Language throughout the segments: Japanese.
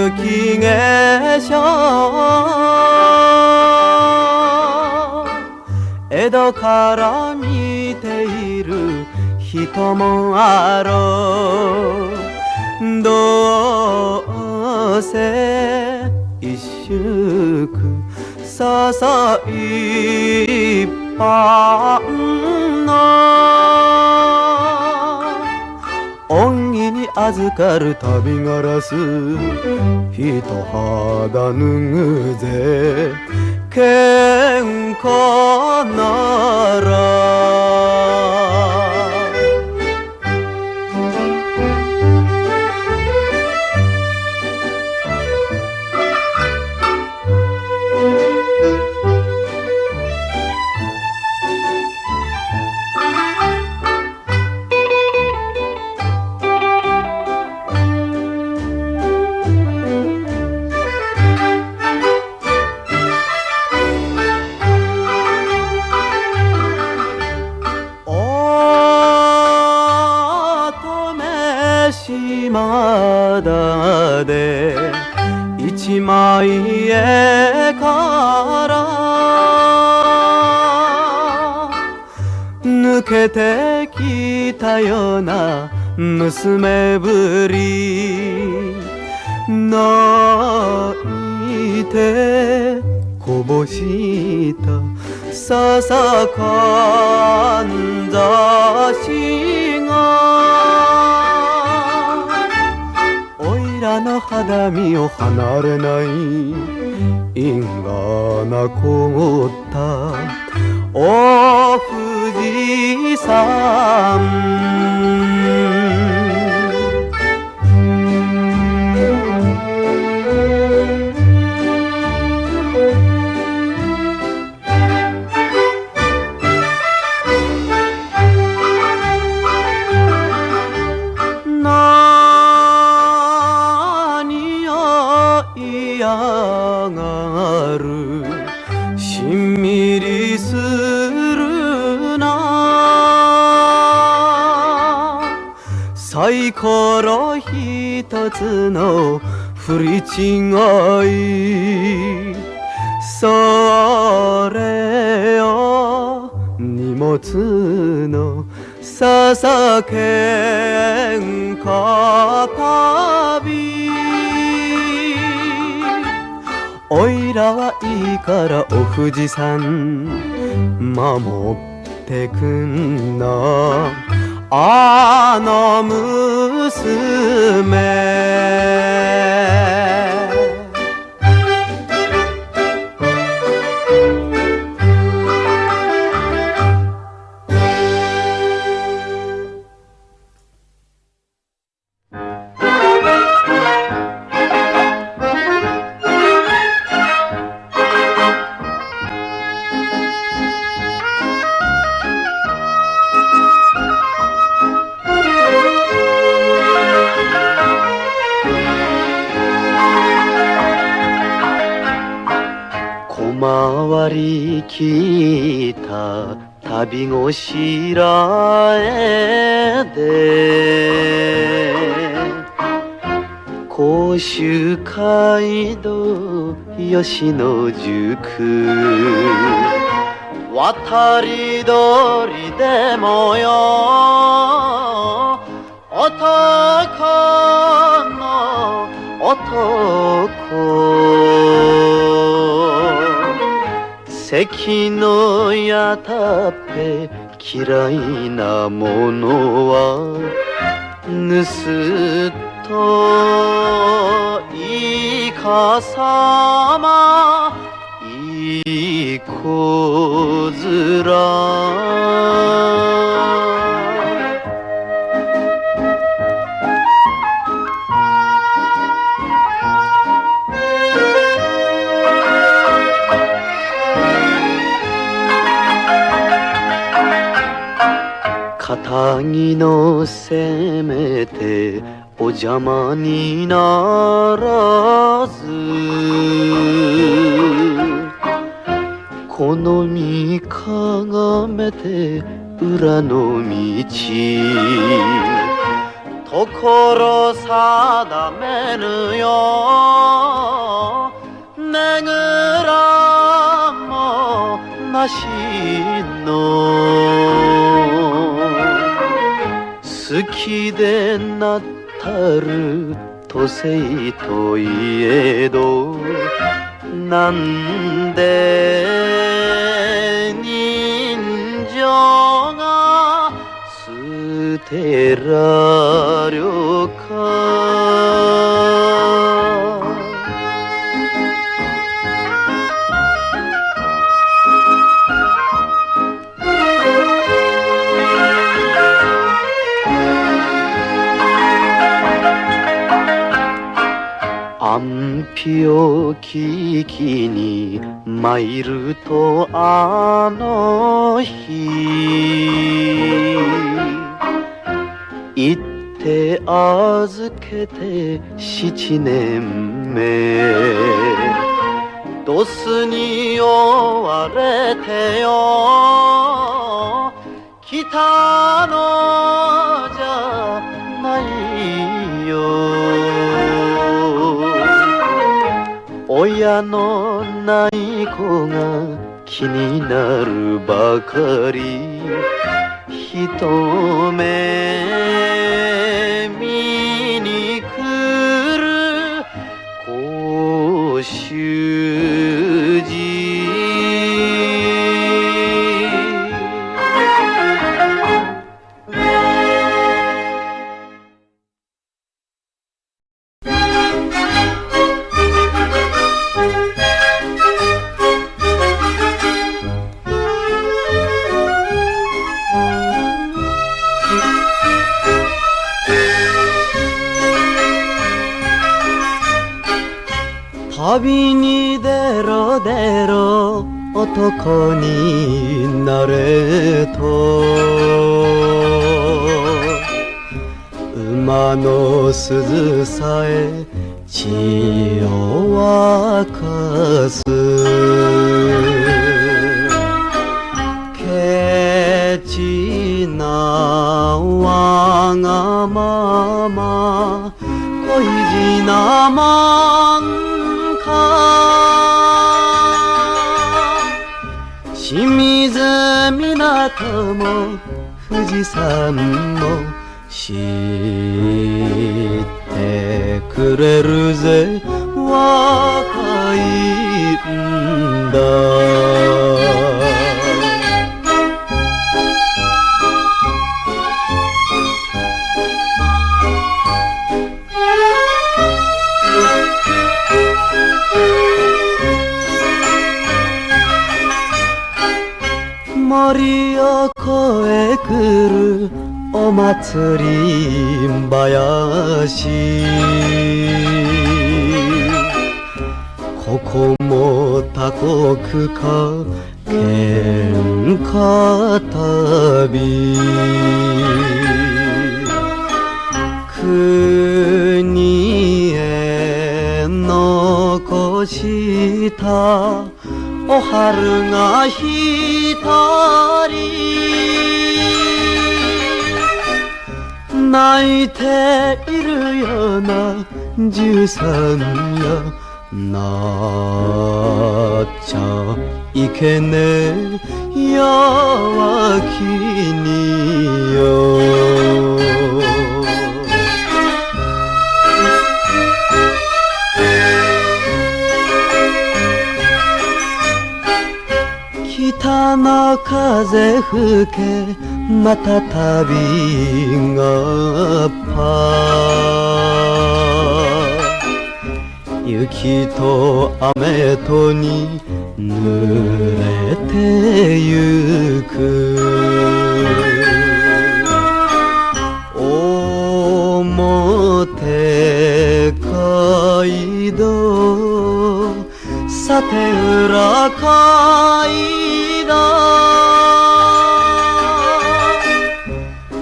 雪化粧江戸から見ている人もあろう。どうせ一宿ささ一般の恩義に預かる旅ガラス一肌脱ぐぜ健康なら。島田で一枚絵から抜けてきたような娘ぶり泣いてこぼしたささかんざしがの肌身を離れない因果な凍ったお富士山。しんみりするなサイコロ一つの振り違いそれを荷物のささけんか旅おいらはいいからお富士山守ってくんなあの娘。回りきった旅ごしらえで甲州街道吉野宿渡り鳥でもよ男の男関のやたって嫌いなものは盗といかさまいい子面肩着のせめてお邪魔にならずこの身かがめて裏の道ところ定めぬよねぐらもなしの好きでなったる都政といえどなんで人情が捨てられるか安否を聞きに参るとあの日行って預けて7年目ドスに追われてよ来たのじゃないよ親のない子が気になるばかり一目見に来るご主人旅に出ろ出ろ男になれと馬の鈴さえ血を沸かすケチなわがまま恋路なもん清水港も富士山も知ってくれるぜ若いんだ森を越え来るお祭り林ここも他国か喧嘩旅国へ残したお春が一人泣いているような13やなっちゃいけねえ弱気によ北の風吹けまた旅がパ雪と雨とに濡れてゆく表街道さて裏街道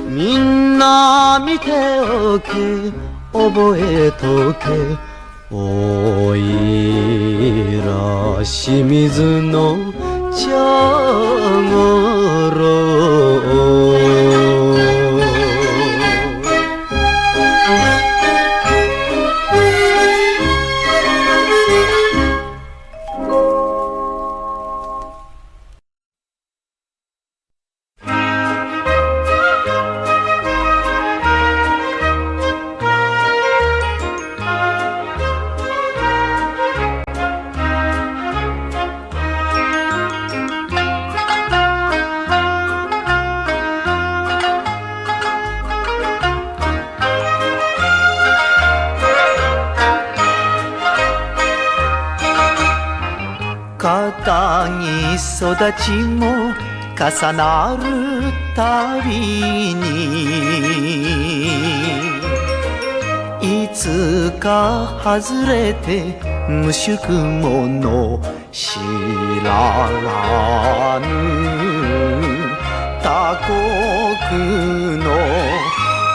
みんな見ておけ覚えとけおいら清水の茶五郎若い育ちも重なるたびにいつか外れて無宿者知らぬ他国の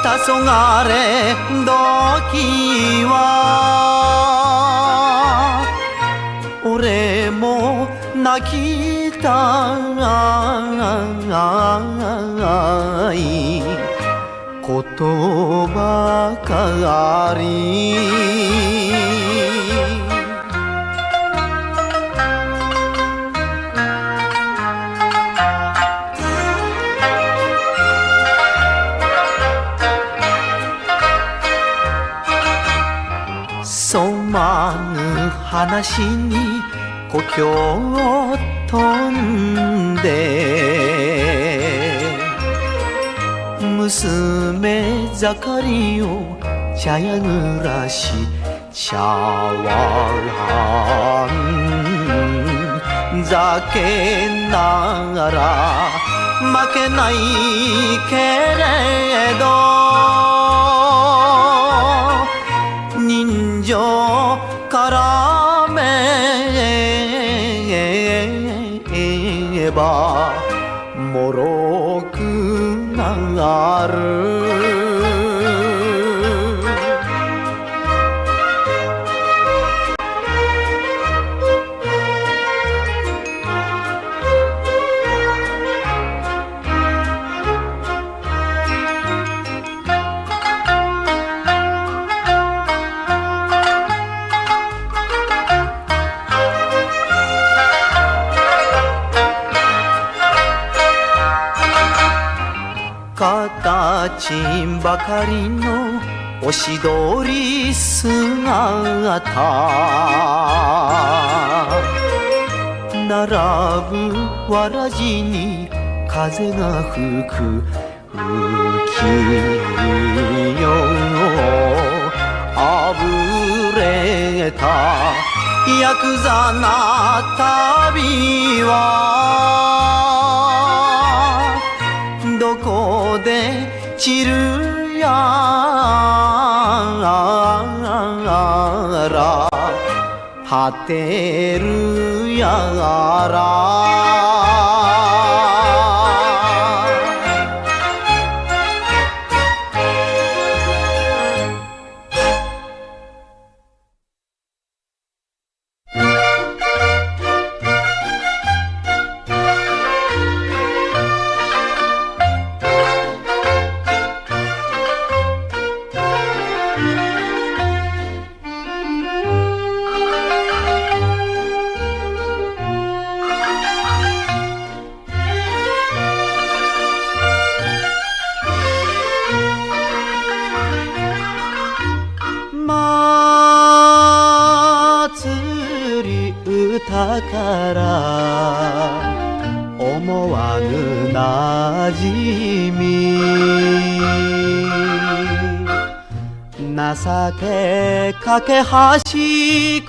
黄昏時は俺も泣きたいことばかり染まぬ話に故郷を飛んで娘盛りを茶屋暮らし茶碗酒ながら負けないけれど人情からめばもろくなる形ばかりのおしどり姿並ぶわらじに風が吹く浮世あぶれたヤクザな旅はどこで散るやら果てるやらだから思わぬなじみ情け架け橋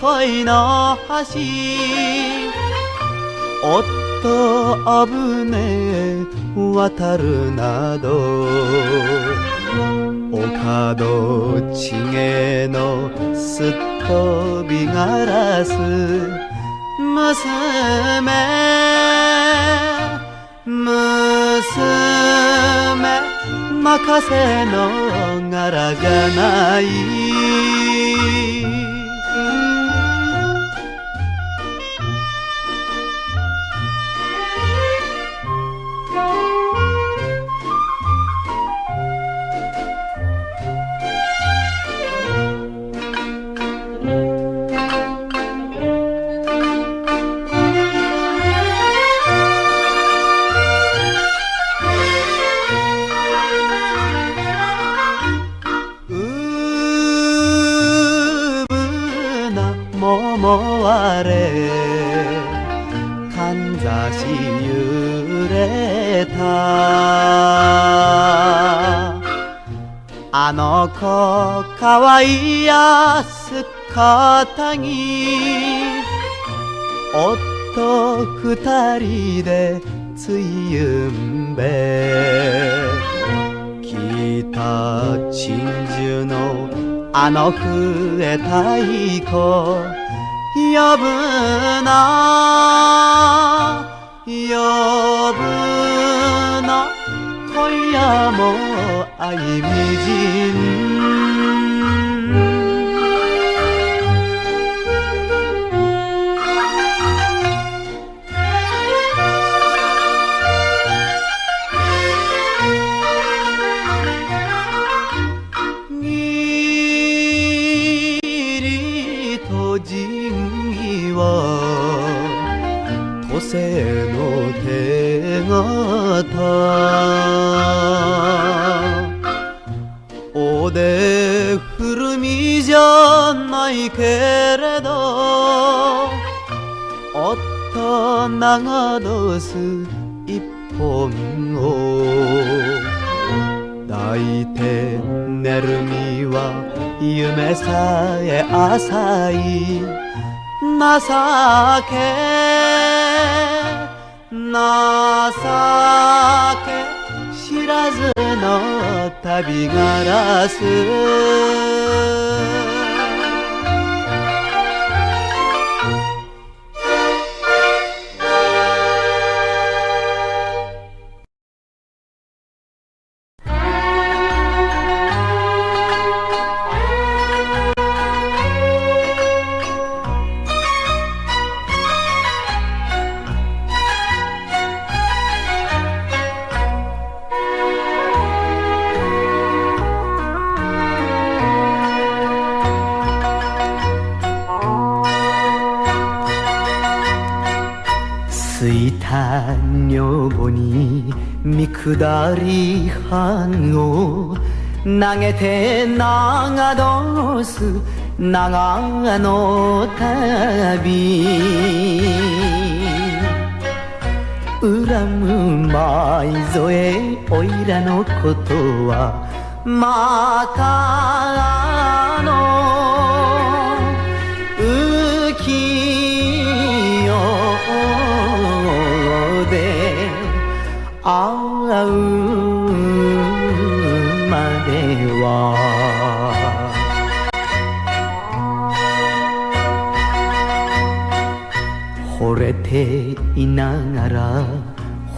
恋の橋おっと危ね渡るなどお門ちげのすっ飛びガラス娘任せの柄じゃないかんざし揺れたあの子かわいやすかたぎおっと二人でつゆんべ北鎮守のあの笛太鼓呼ぶな呼ぶな今夜も相みじん土星の手形おで古みじゃないけれどおっと長どす一本を抱いて寝る身は夢さえ浅い情け知らずの旅ガラス着いた女房に見下り藩を投げて長どす長の旅恨む舞添おいらのことはまた浮世で会うまでは惚れていながら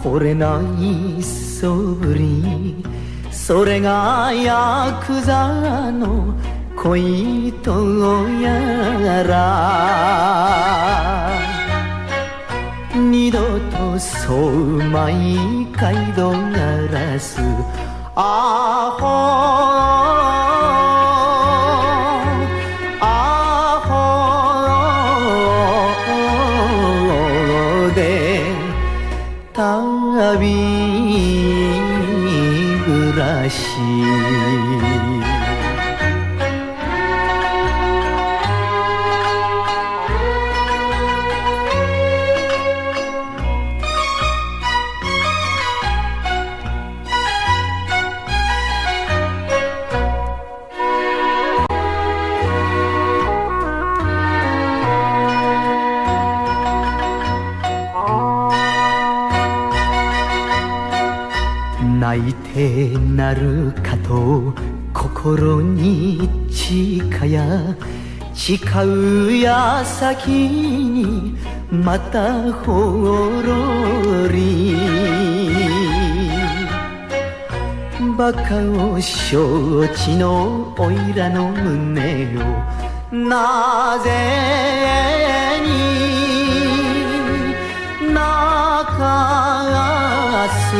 惚れないそぶりそれがヤクザの恋とやら二度とそうまい街道ならすアホで旅暮らし泣いてなるかと心に誓や誓うやさきにまたほろりバカを承知のおいらの胸をなぜに泣かす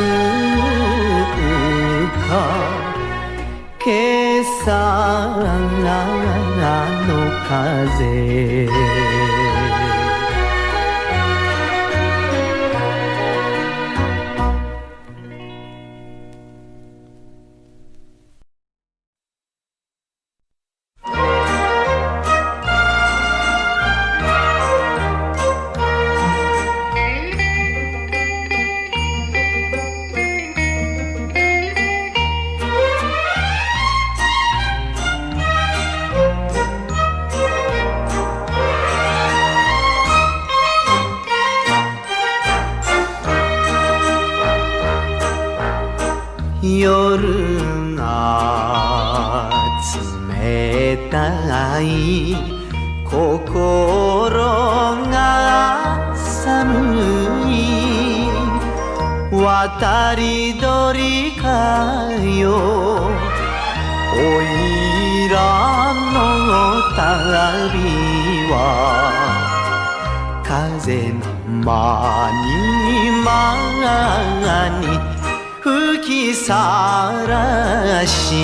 今朝の風夜が冷たい心が寒い渡り鳥かよおいらの旅は風の間に間に吹きさらし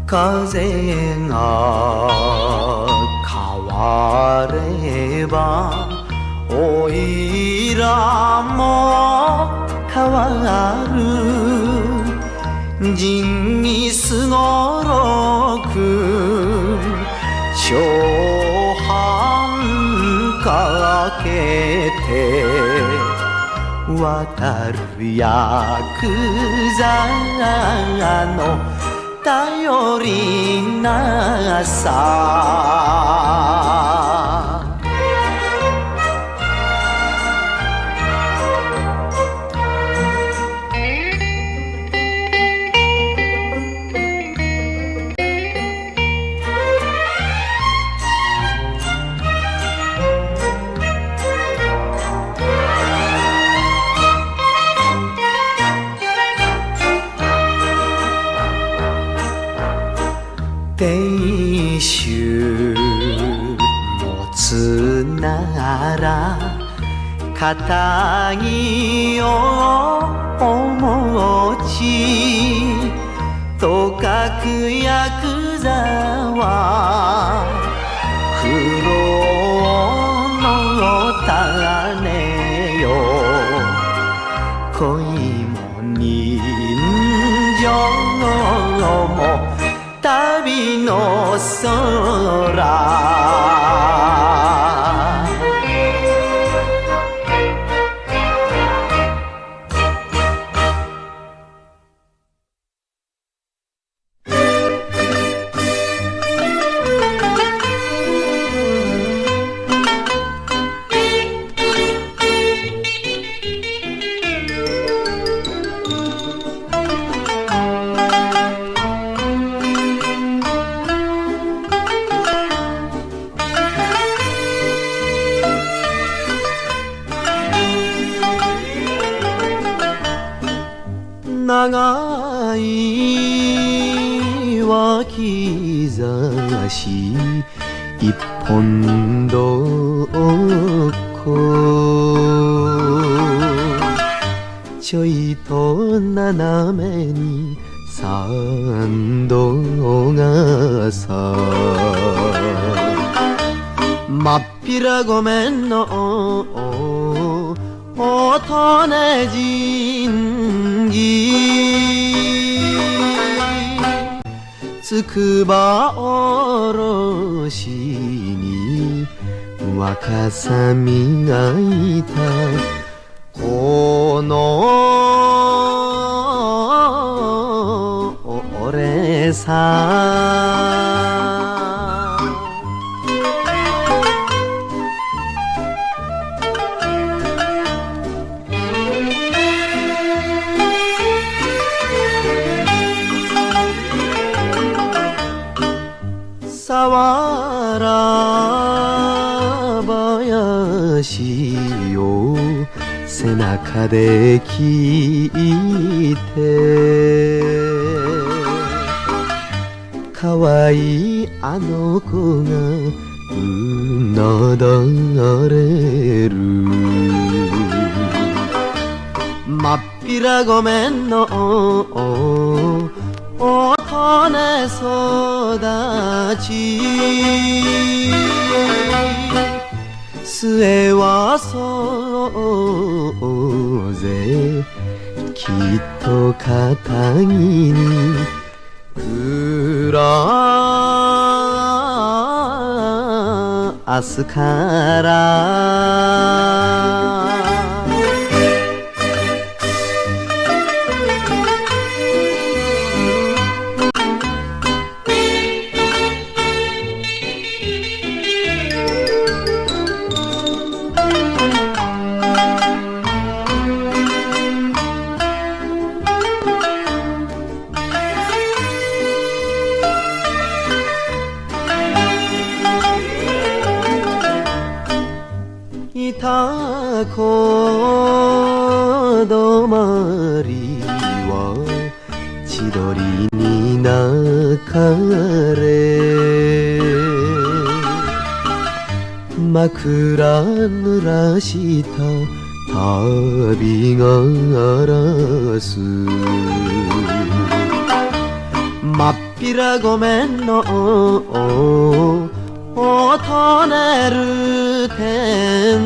風が変わればおいらも変わる仁義すごろく小半かけて渡るヤクザの頼りなさ亭主持つなら堅気をお持ちとかくヤクザは苦労の種よ恋も人情も旅の空長い脇差し一本どこちょいと斜めに三度がさまっぴらごめんのおとね神器つくばおろしに若さみがいたこの俺ささわら林を背中で聞いてかわいいあの子がうなだれるまっぴらごめんのおとね育ち末はそうぜきっと肩着に暮らすからこどまりは千鳥に鳴かれ枕濡らした旅があらすまっぴらごめんのおとねるてん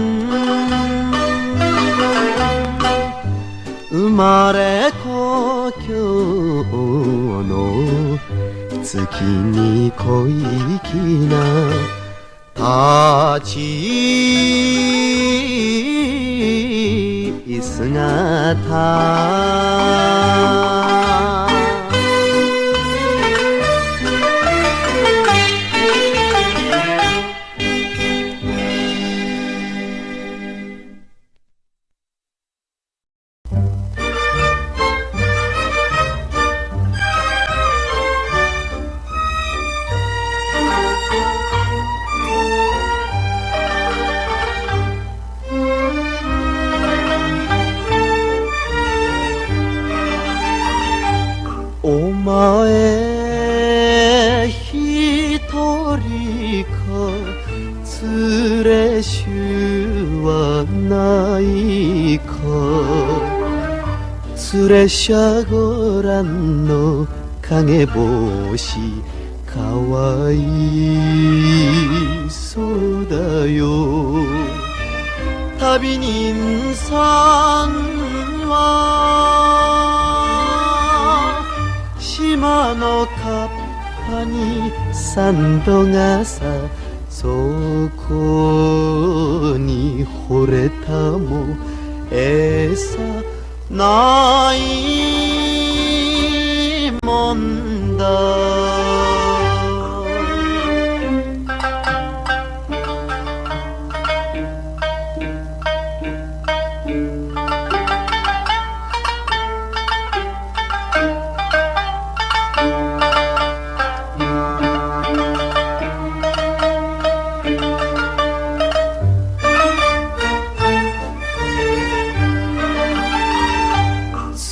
生まれ故郷の月に小粋な立ち姿お前一人か連れしゅはないか連れしゃごらんの影帽子かわいそうだよ旅人さんは島のカッパに三度がさそこに惚れたも餌ないもんだ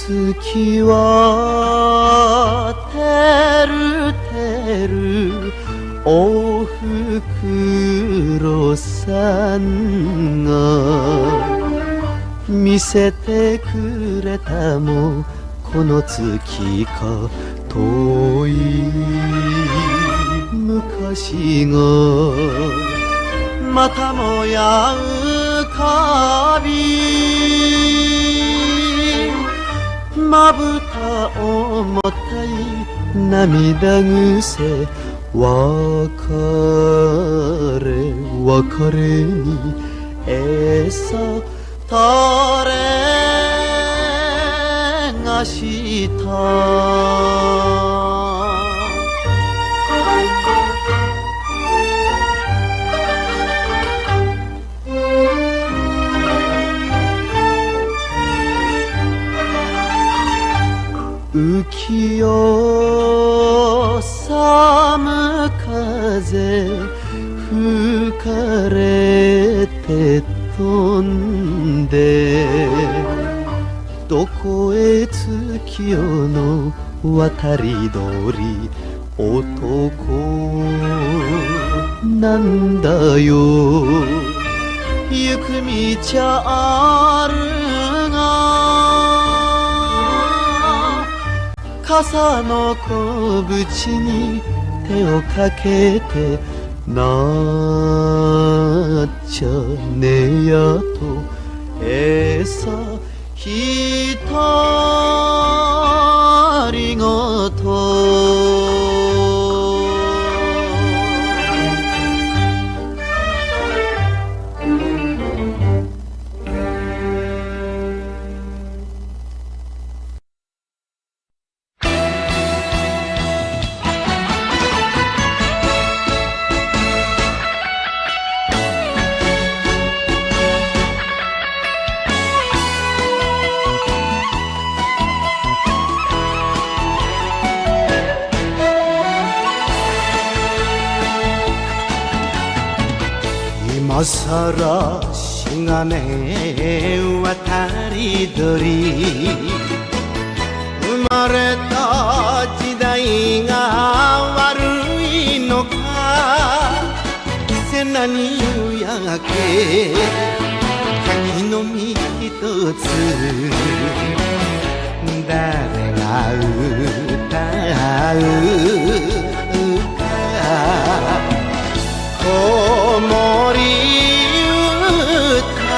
月はてるてるおふくろさんが見せてくれたもこの月か遠い昔がまたもや浮かびまぶた重たい涙ぐせ別れに餌垂れがした浮世寒風吹かれて飛んでどこへ月夜の渡り鳥男なんだよ行く道あるが傘の小淵に手をかけてなっちゃねやと餌ひたりごと今さらしがね渡り鳥生まれた時代が悪いのか背中に夕焼け柿の実一つ誰が歌うか子守歌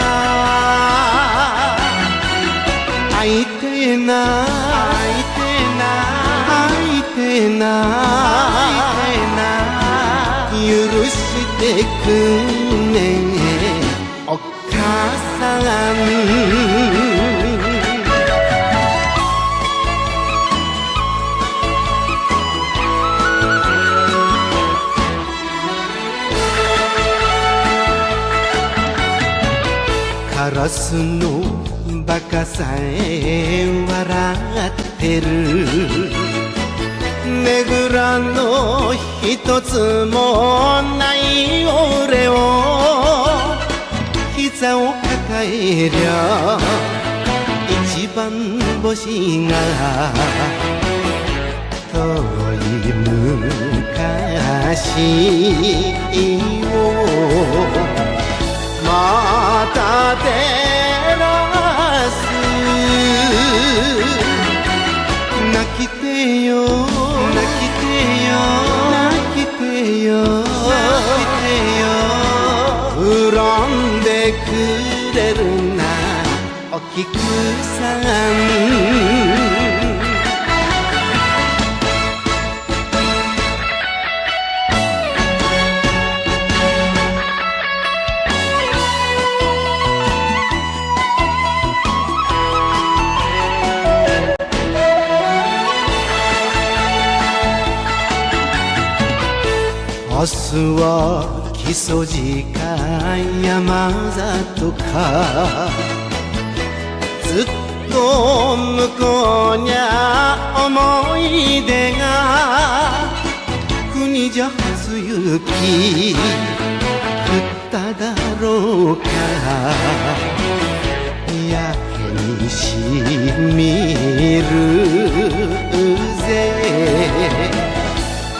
会いてえな会いてえな会いてえな許してくれお母さんカラスのバカさえ笑ってるねぐらの一つもない俺を膝を抱えりゃ一番星が遠い昔をまた照らす泣きてよ泣きてよ泣きてよ泣きてよ恨んでくれるなお菊さん明日は木曽路か山里かずっと向こうにゃ思い出が国じゃ初雪降っただろうかやけにしみるぜ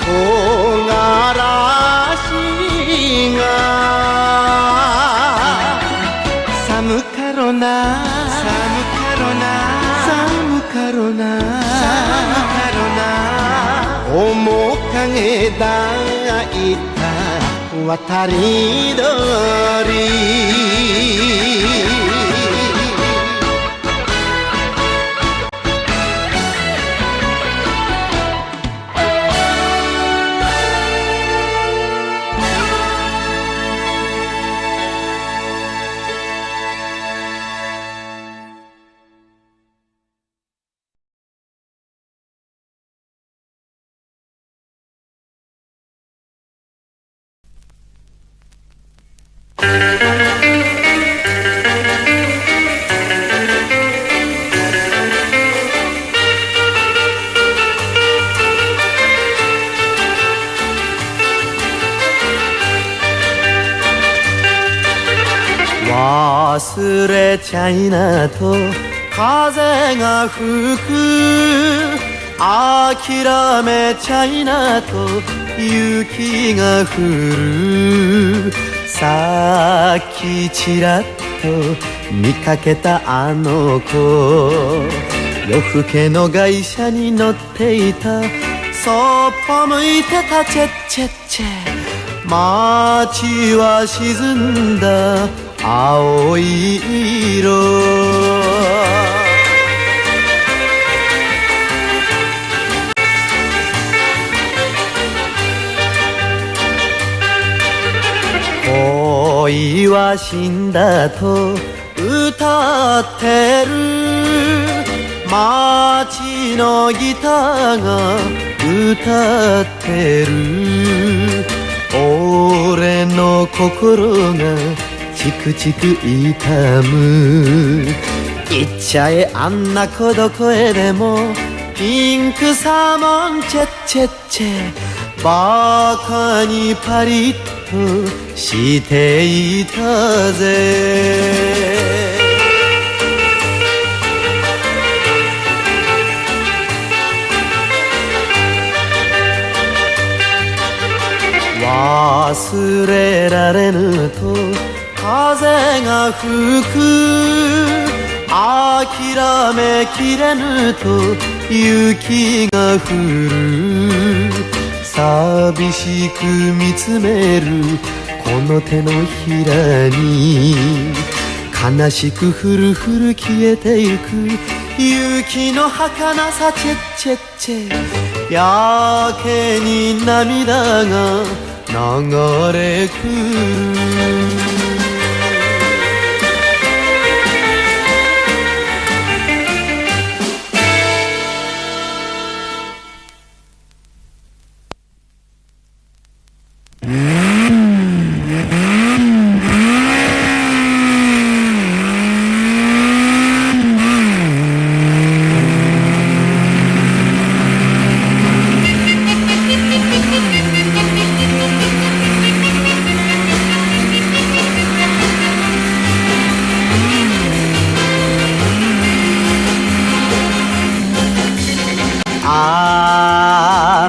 木枯らしが寒かろな寒かろな寒かろな寒かろな面影抱いた渡り鳥忘れちゃいなと風が吹く諦めちゃいなと雪が降るさっきちらっと見かけたあの子夜更けの外車に乗っていたそっぽ向いてたチェッチェッチェ街は沈んだ青い色恋は死んだと歌ってる街のギターが歌ってる俺の心がチクチク痛む言っちゃえあんな子どこへでもピンクサーモンチェッチェッチェバカにパリッとしていたぜ忘れられぬと風が吹く諦めきれぬと雪が降る寂しく見つめるこの手のひらに悲しくふるふる消えてゆく雪の儚さチェッチェッチェやけに涙が流れくる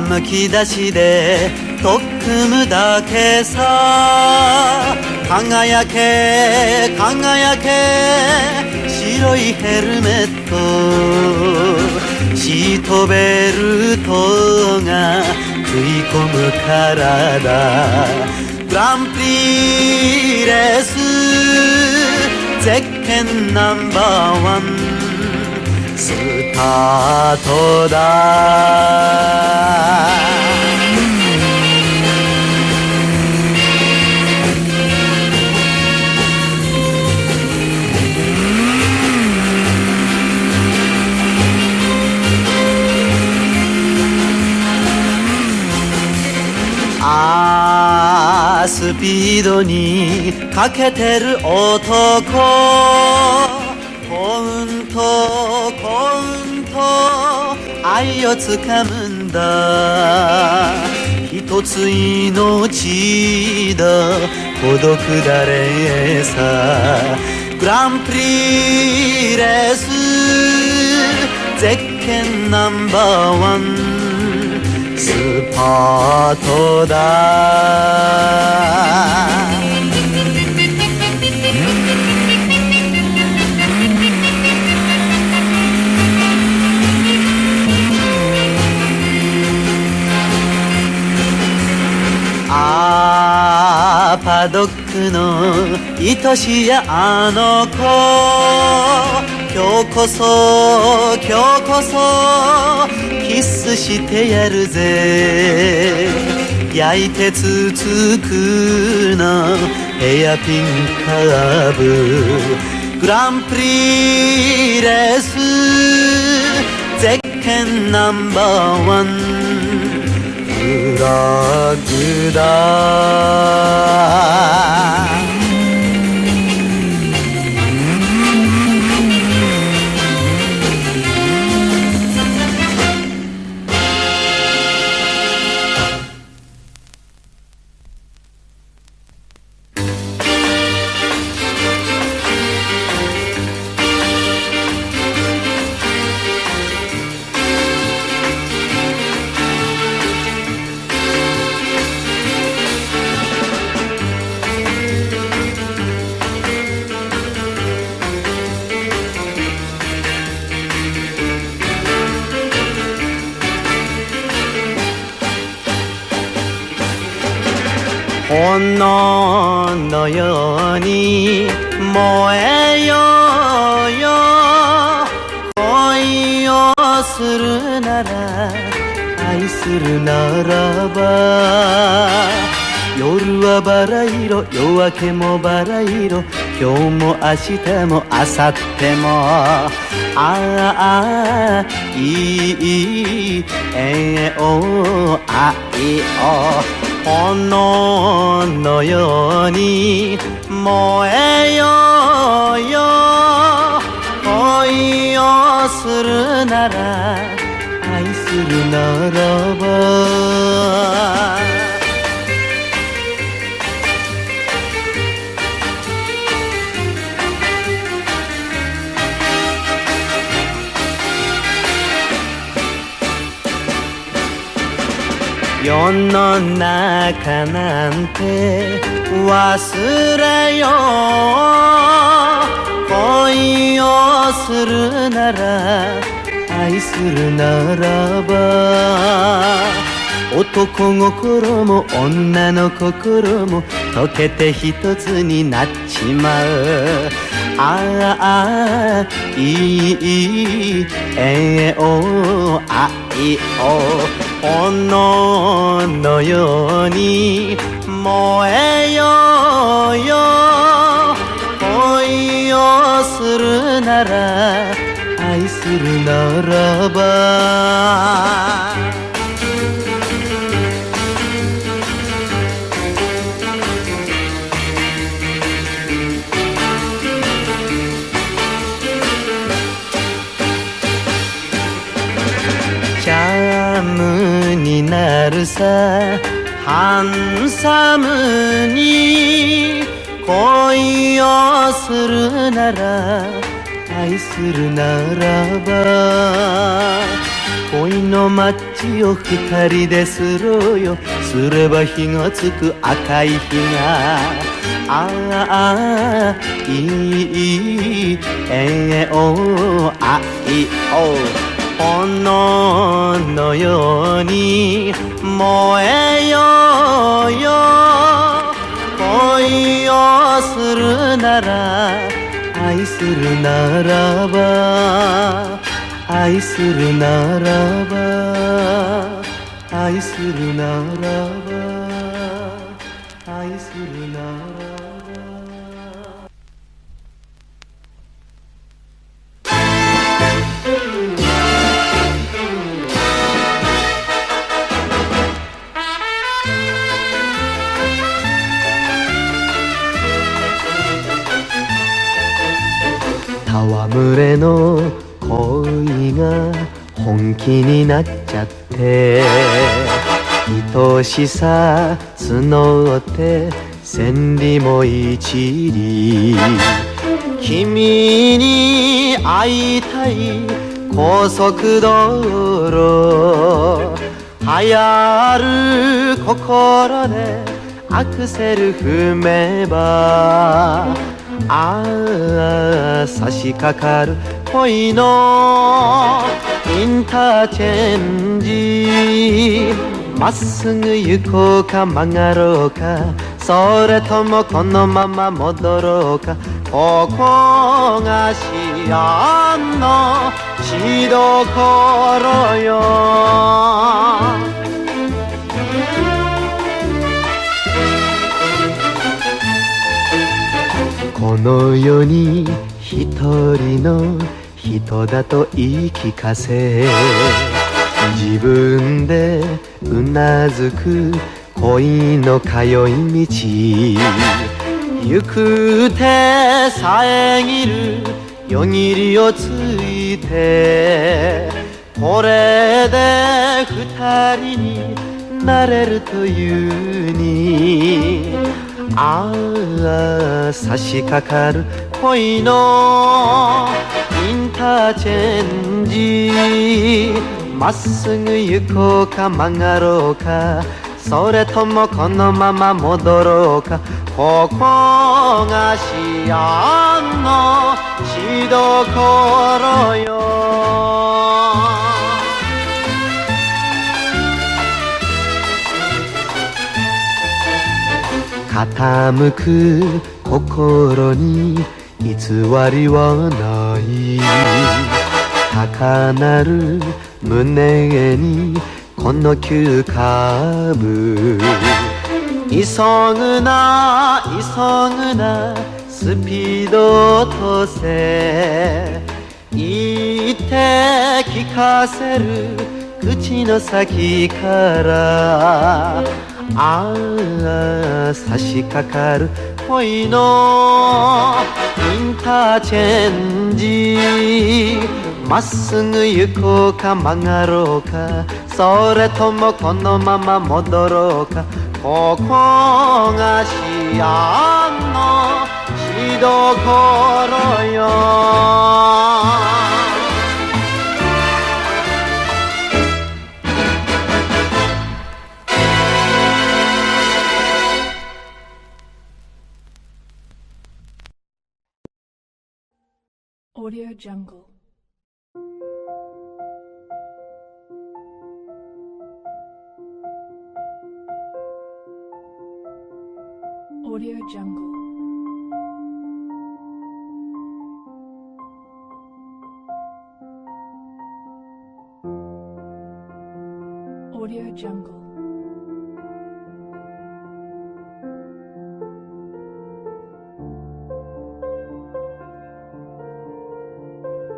むき出しで取っ組むだけさ輝け輝け白いヘルメットシートベルトが食い込む体グランプリレースゼッケンナンバーワンスタートだスピードにかけてる男幸運と愛をつかむんだ一つ命だ孤独だれさグランプリレースゼッケンナンバーワンスパートだパドックの愛しやあの子今日こそキスしてやるぜ焼いてつつくのヘアピンカーブグランプリレースゼッケンナンバーワンフラグだ炎のように燃えようよ恋をするなら愛するならば夜はバラ色夜明けもバラ色今日も明日も明後日もああいいお愛を炎のように燃えようよ恋をするなら愛するならば世の中なんて忘れよう恋をするなら愛するならば男心も女の心も溶けて一つになっちまうああいいえお愛を炎のように燃えようよ恋をするなら愛するならばチャームになるさハンサムに恋をするなら愛するならば恋のマッチを二人ですろうよすれば火がつく赤い火がああいいえお愛を炎のように燃えようよ恋をするなら愛するならば愛するならば愛するならば愛するならば戯れの恋が本気になっちゃって愛しさ募って千里も一里君に会いたい高速道路流行る心でアクセル踏めばああ差し掛かる恋のインターチェンジまっすぐ行こうか曲がろうかそれともこのまま戻ろうかここが幸のしどころよこの世に一人の人だと言い聞かせ自分でうなずく恋の通い道行く手遮る夜霧をついてこれで二人になれるというにああ差し掛かる恋のインターチェンジまっすぐ行こうか曲がろうかそれともこのまま戻ろうかここが幸のしどころよ傾く心に偽りはない高鳴る胸にこの急カーブ急ぐなスピード落とせ言って聞かせる口の先からああ差し掛かる恋のインターチェンジまっすぐ行こうか曲がろうかそれともこのまま戻ろうかここが幸のしどころよ Audio Jungle. Audio Jungle. Audio Jungle.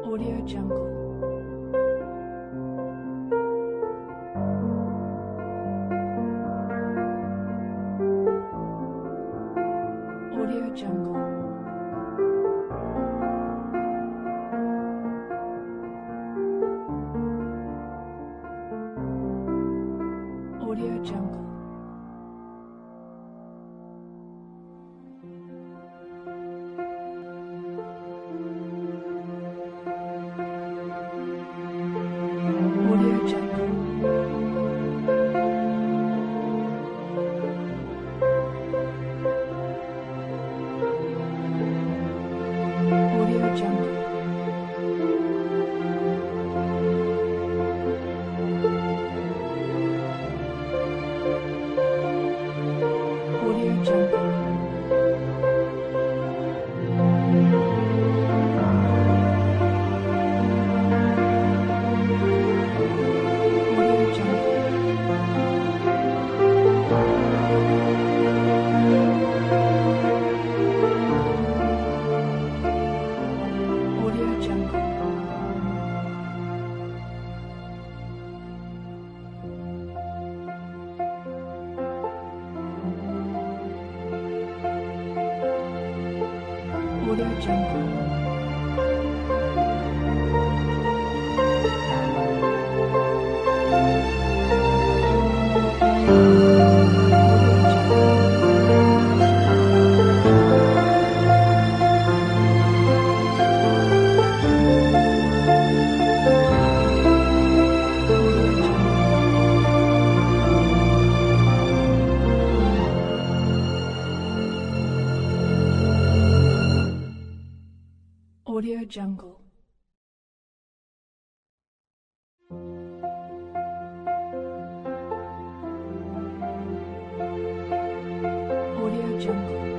Audio Jungle. Audio Jungle. Audio Jungle. Audio Jungle. Audio Jungle. Audio Jungle. Audio Jungle. Audio Jungle. Audio Jungle. Audio Jungle. Audio Jungle.